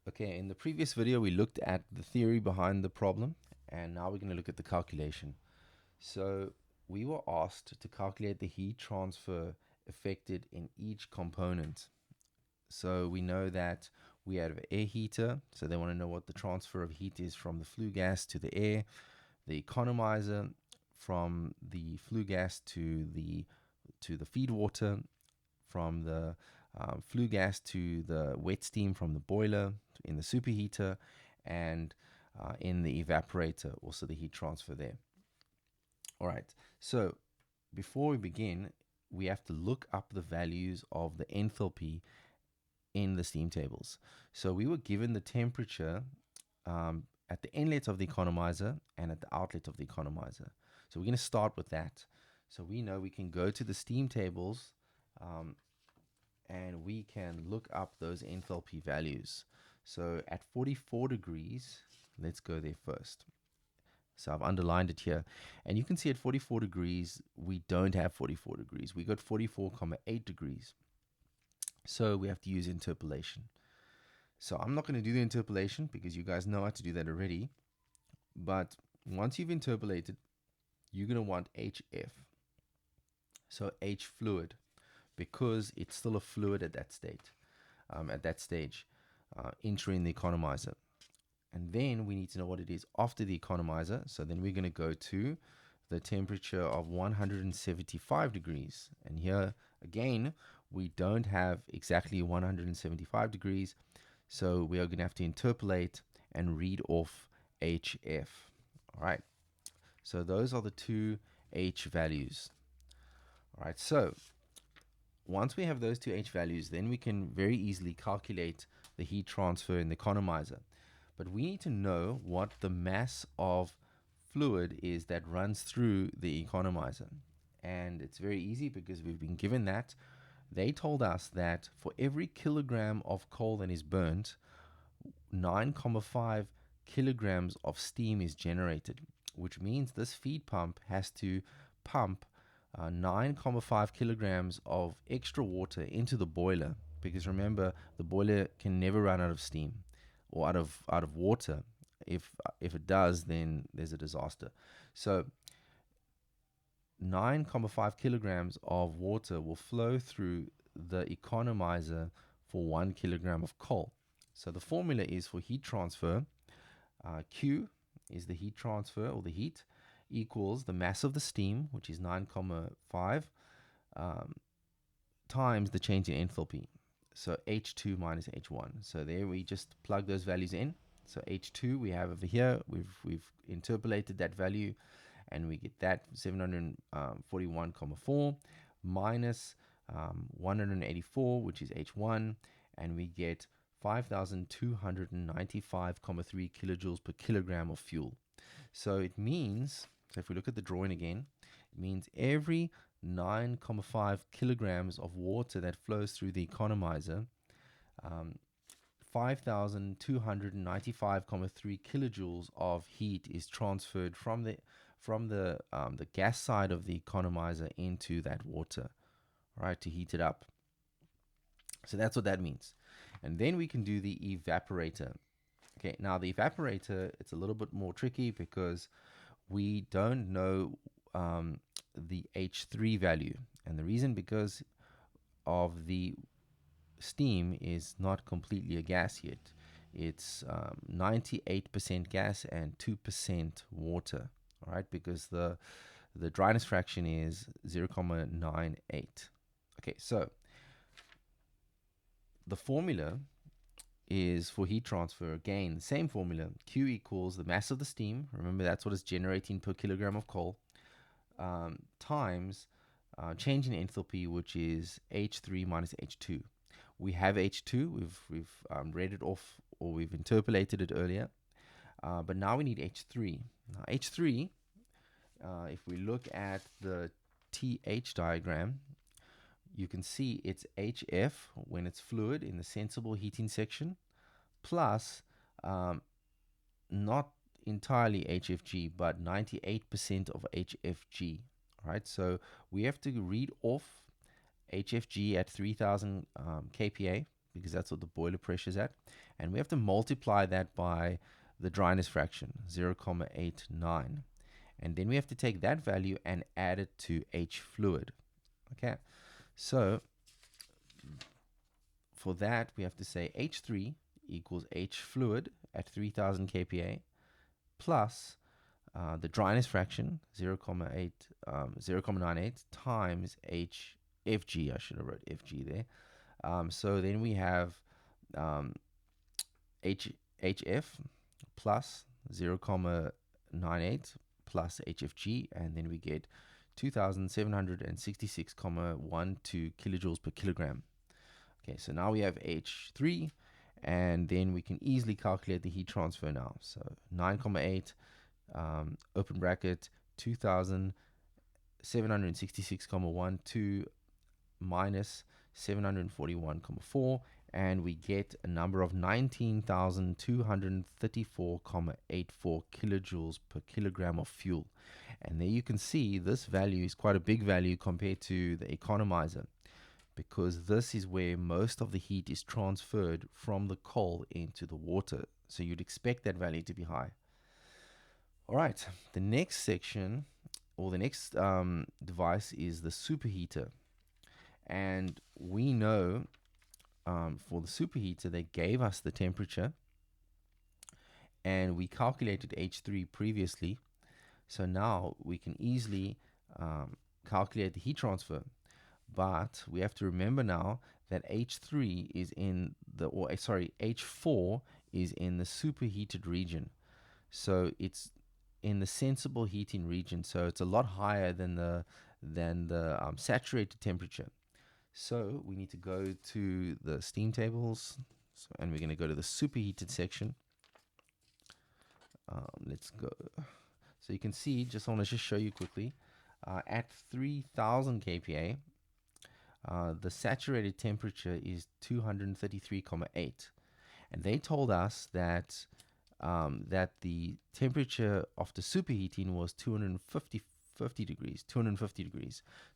Okay, in the previous video, we looked at the theory behind the problem, and now we're going to look at the calculation. So we were asked to calculate the heat transfer affected in each component. So we know that we have an air heater, so they want to know what the transfer of heat is from the flue gas to the air, the economizer from the flue gas to the feed water, from the flue gas to the wet steam from the boiler in the superheater, and in the evaporator, also the heat transfer there. All right, so before we begin, we have to look up the values of the enthalpy in the steam tables. So we were given the temperature at the inlet of the economizer and at the outlet of the economizer. So we're going to start with that. So we know we can go to the steam tables and we can look up those enthalpy values. So at 44 degrees, let's go there first. So I've underlined it here. And you can see at 44 degrees, we don't have 44 degrees. We got 44,8 degrees. So we have to use interpolation. So I'm not going to do the interpolation because you guys know how to do that already. But once you've interpolated, you're going to want HF. So H fluid, because it's still a fluid at that stage, entering the economizer. And then we need to know what it is after the economizer. So then we're going to go to the temperature of 175 degrees. And here again, we don't have exactly 175 degrees. So we are going to have to interpolate and read off HF. All right. So those are the two H values. All right. So once we have those two H values, then we can very easily calculate the heat transfer in the economizer. But we need to know what the mass of fluid is that runs through the economizer. And it's very easy because we've been given that. They told us that for every kilogram of coal that is burnt, 9,5 kilograms of steam is generated, which means this feed pump has to pump 9,5 kilograms of extra water into the boiler, because remember, the boiler can never run out of steam or out of water. If it does, then there's a disaster. So 9,5 kilograms of water will flow through the economizer for 1 kilogram of coal. So the formula is for heat transfer, Q is the heat transfer or the heat, equals the mass of the steam, which is 9,5, times the change in enthalpy. So H2 minus H1. So there we just plug those values in. So H2 we have over here. We've interpolated that value, and we get that 741,4 minus 184, which is H1, and we get 5,295,3 kilojoules per kilogram of fuel. So it means, so if we look at the drawing again, it means every 9,5 kilograms of water that flows through the economizer, 5,295,3 kilojoules of heat is transferred from the gas side of the economizer into that water, right, to heat it up. So that's what that means. And then we can do the evaporator. Okay, now the evaporator, it's a little bit more tricky because we don't know the H3 value. And the reason, because of the steam is not completely a gas yet. It's 98% gas and 2% water. All right, because the dryness fraction is 0.98. Okay, so the formula is for heat transfer, again, the same formula. Q equals the mass of the steam. Remember, that's what it's generating per kilogram of coal, times change in enthalpy, which is H3 minus H2. We have H2. We've read it off, or we've interpolated it earlier. But now we need H3. Now H3, if we look at the TH diagram, you can see it's HF when it's fluid in the sensible heating section, plus not entirely HFG, but 98% of HFG. All right, so we have to read off HFG at 3,000 kPa, because that's what the boiler pressure is at. And we have to multiply that by the dryness fraction, 0.89. And then we have to take that value and add it to H fluid. Okay, so for that, we have to say H3 equals H fluid at 3000 kPa plus the dryness fraction, 0.98 times FG. I should have wrote FG there. So then we have HF plus 0.98 plus HFG, and then we get 2766.12 kilojoules per kilogram. Okay, so now we have H3, and then we can easily calculate the heat transfer now. So 9.8 open bracket 2766.12 minus 741.4, and we get a number of 19,234.84 kilojoules per kilogram of fuel. And there you can see this value is quite a big value compared to the economizer, because this is where most of the heat is transferred from the coal into the water. So you'd expect that value to be high. All right, the next section, or the next device, is the superheater. And we know for the superheater, they gave us the temperature, and we calculated H3 previously. So now we can easily calculate the heat transfer. But we have to remember now that H3 is in the, H4 is in the superheated region. So it's in the sensible heating region. So it's a lot higher than the saturated temperature. So we need to go to the steam tables, and we're going to go to the superheated section. Let's go. So you can see, I want to just show you quickly, at 3000 kPa, the saturated temperature is 233.8, and they told us that that the temperature after superheating was 250 degrees.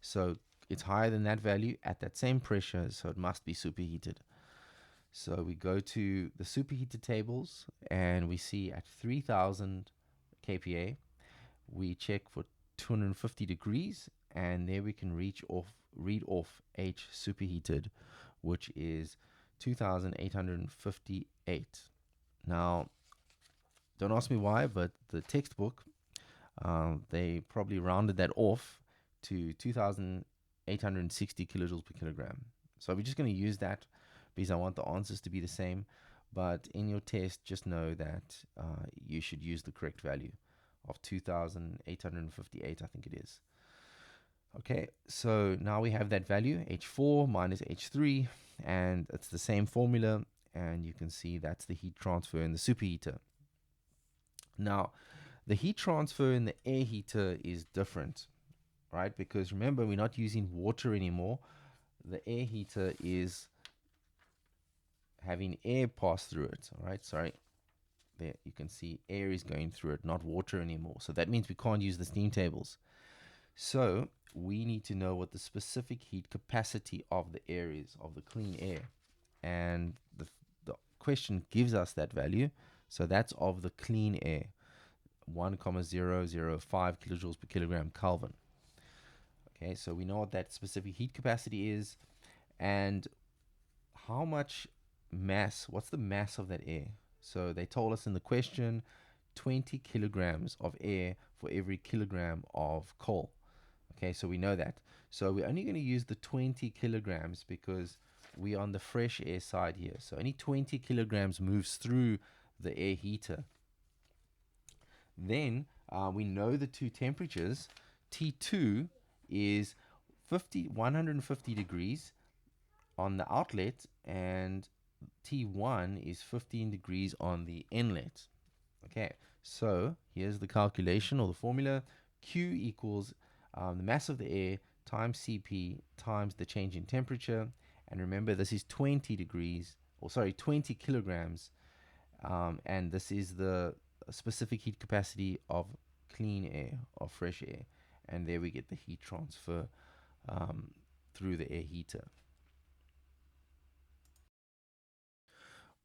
So it's higher than that value at that same pressure, so it must be superheated. So we go to the superheated tables, and we see at 3000 kPa, we check for 250 degrees, and there we can read off H superheated, which is 2858. Now, don't ask me why, but the textbook, they probably rounded that off to 2860 kilojoules per kilogram. So we're just going to use that because I want the answers to be the same. But in your test, just know that you should use the correct value of 2858, I think it is. Okay, so now we have that value, H4 minus H3, and it's the same formula, and you can see that's the heat transfer in the superheater. Now, the heat transfer in the air heater is different, right? Because remember, we're not using water anymore. The air heater is having air pass through it, all right? Sorry, there you can see air is going through it, not water anymore. So that means we can't use the steam tables. So we need to know what the specific heat capacity of the air is, of the clean air. And the question gives us that value. So that's of the clean air, 1,005 kilojoules per kilogram Kelvin. Okay, so we know what that specific heat capacity is, and how much mass, what's the mass of that air? So they told us in the question 20 kilograms of air for every kilogram of coal. Okay, so we know that. So we're only going to use the 20 kilograms because we're on the fresh air side here. So only 20 kilograms moves through the air heater. Then we know the two temperatures. T2 is 150 degrees on the outlet, and T1 is 15 degrees on the inlet. Okay, so here's the calculation or the formula. Q equals the mass of the air times Cp times the change in temperature. And remember, this is 20 kilograms. And this is the specific heat capacity of clean air, of fresh air. And there we get the heat transfer through the air heater.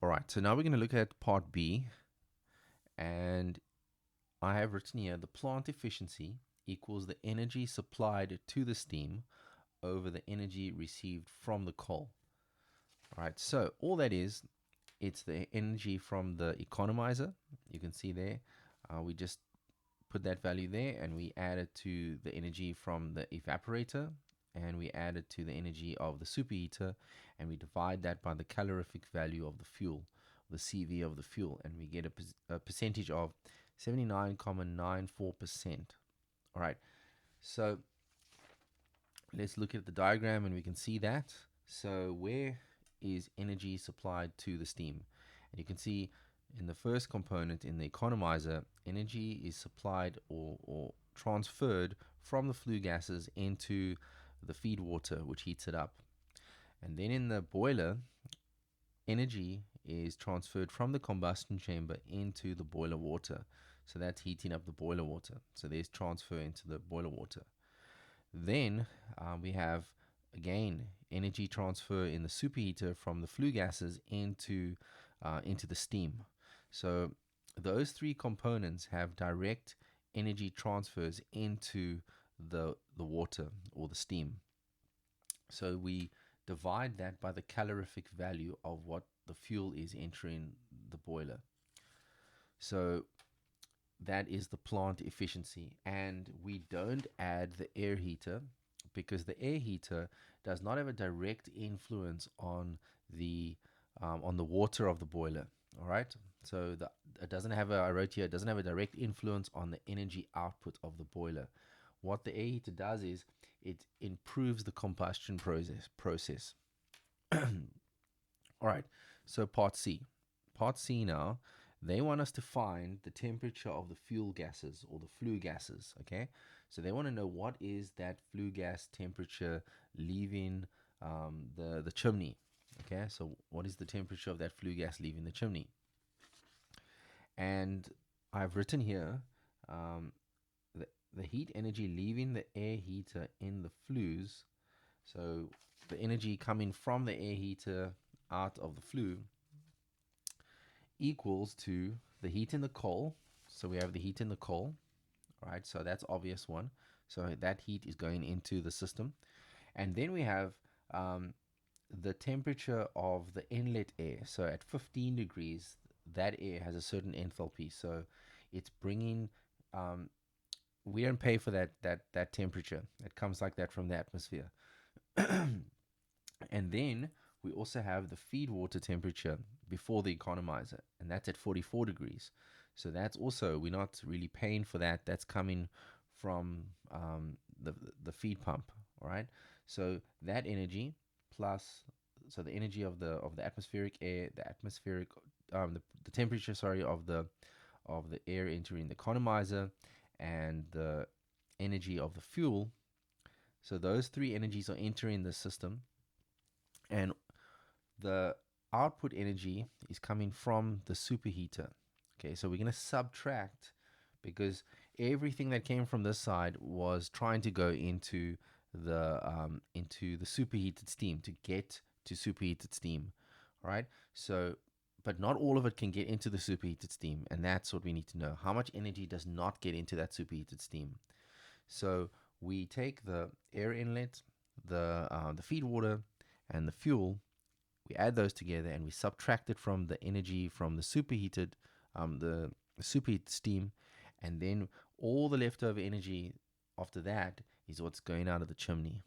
All right, so now we're going to look at part B, and I have written here the plant efficiency equals the energy supplied to the steam over the energy received from the coal. All right, so all that is, it's the energy from the economizer. You can see there, we just put that value there and we add it to the energy from the evaporator, and we add it to the energy of the superheater, and we divide that by the calorific value of the fuel, the CV of the fuel, and we get a percentage of 79.94%. All right, so let's look at the diagram and we can see that. So where is energy supplied to the steam? And you can see in the first component, in the economizer, energy is supplied or transferred from the flue gases into the feed water, which heats it up. And then in the boiler, energy is transferred from the combustion chamber into the boiler water. So that's heating up the boiler water. So there's transfer into the boiler water. Then we have, again, energy transfer in the superheater from the flue gases into the steam. So those three components have direct energy transfers into the water or the steam. So we divide that by the calorific value of what the fuel is entering the boiler. So that is the plant efficiency. And we don't add the air heater because the air heater does not have a direct influence on the water of the boiler. All right, so it doesn't have I wrote here, it doesn't have a direct influence on the energy output of the boiler. What the air heater does is it improves the combustion process. All right, so part C. Part C now, they want us to find the temperature of the fuel gases or the flue gases, okay? So they want to know what is that flue gas temperature leaving the chimney, okay? So what is the temperature of that flue gas leaving the chimney? And I've written here the heat energy leaving the air heater in the flues. So the energy coming from the air heater out of the flue equals to the heat in the coal. So we have the heat in the coal, right? So that's obvious one. So that heat is going into the system. And then we have the temperature of the inlet air. So at 15 degrees, that air has a certain enthalpy. So it's bringing, we don't pay for that temperature. It comes like that from the atmosphere. And then we also have the feed water temperature before the economizer, and that's at 44 degrees. So that's also, we're not really paying for that. That's coming from the feed pump, all right? So that energy plus, so the energy of the atmospheric air, the temperature, sorry, of the air entering the economizer, and the energy of the fuel. So those three energies are entering the system, and the output energy is coming from the superheater. Okay, so we're going to subtract, because everything that came from this side was trying to go into the superheated steam to get to superheated steam. All right, so but not all of it can get into the superheated steam, and that's what we need to know. How much energy does not get into that superheated steam? So we take the air inlet, the feed water, and the fuel. We add those together and we subtract it from the energy from the superheated steam, and then all the leftover energy after that is what's going out of the chimney.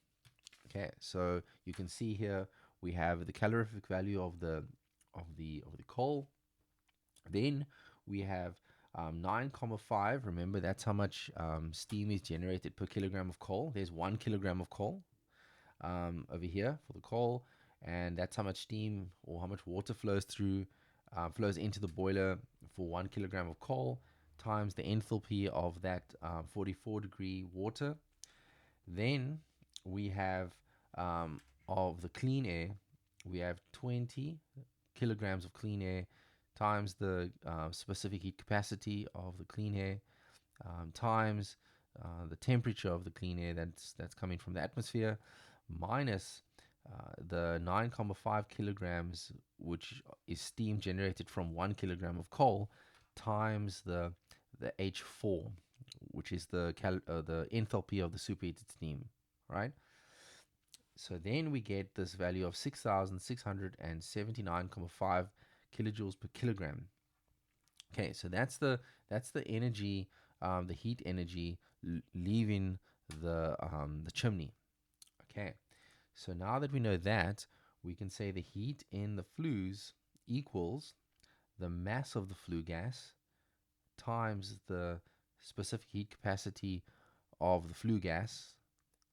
Okay, so you can see here we have the calorific value of the coal. Then we have 9,5. Remember, that's how much steam is generated per kilogram of coal. There's 1 kilogram of coal over here for the coal, and that's how much steam or how much water flows into the boiler for 1 kilogram of coal, times the enthalpy of that 44 degree water. Then we have of the clean air, we have 20 kilograms of clean air times the specific heat capacity of the clean air, times the temperature of the clean air that's coming from the atmosphere, minus the 9.5 kilograms, which is steam generated from 1 kilogram of coal, times the H4, which is the enthalpy of the superheated steam, right? So then we get this value of 6,679.5 kilojoules per kilogram. Okay, so that's the energy, the heat energy leaving the chimney. Okay, so now that we know that, we can say the heat in the flues equals the mass of the flue gas times the specific heat capacity of the flue gas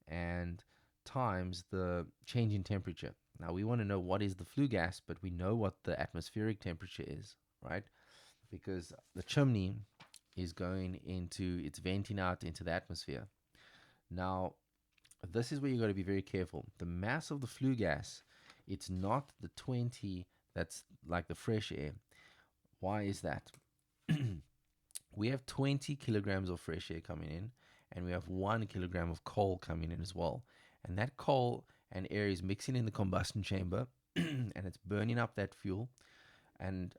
and times the change in temperature. Now we want to know what is the flue gas, but we know what the atmospheric temperature is, right? Because the chimney is going into, it's venting out into the atmosphere. Now, this is where you got to be very careful. The mass of the flue gas, it's not the 20 that's like the fresh air. Why is that? We have 20 kilograms of fresh air coming in, and we have 1 kilogram of coal coming in as well. And that coal and air is mixing in the combustion chamber, and it's burning up that fuel, and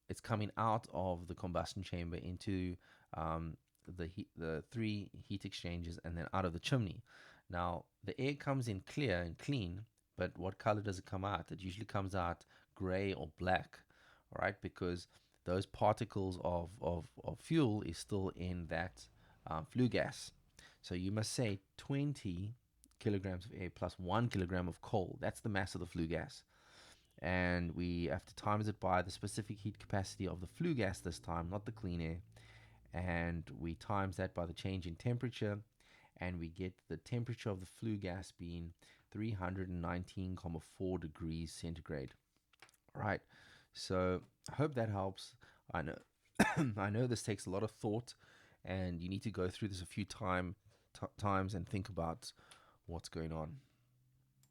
it's coming out of the combustion chamber into the three heat exchangers, and then out of the chimney. Now the air comes in clear and clean, but what color does it come out? It usually comes out gray or black, all right, because those particles of fuel is still in that flue gas. So you must say 20 kilograms of air plus 1 kilogram of coal. That's the mass of the flue gas. And we have to times it by the specific heat capacity of the flue gas this time, not the clean air. And we times that by the change in temperature, and we get the temperature of the flue gas being 319.4 degrees centigrade. All right. So I hope that helps. I know I know this takes a lot of thought, and you need to go through this a few times and think about what's going on.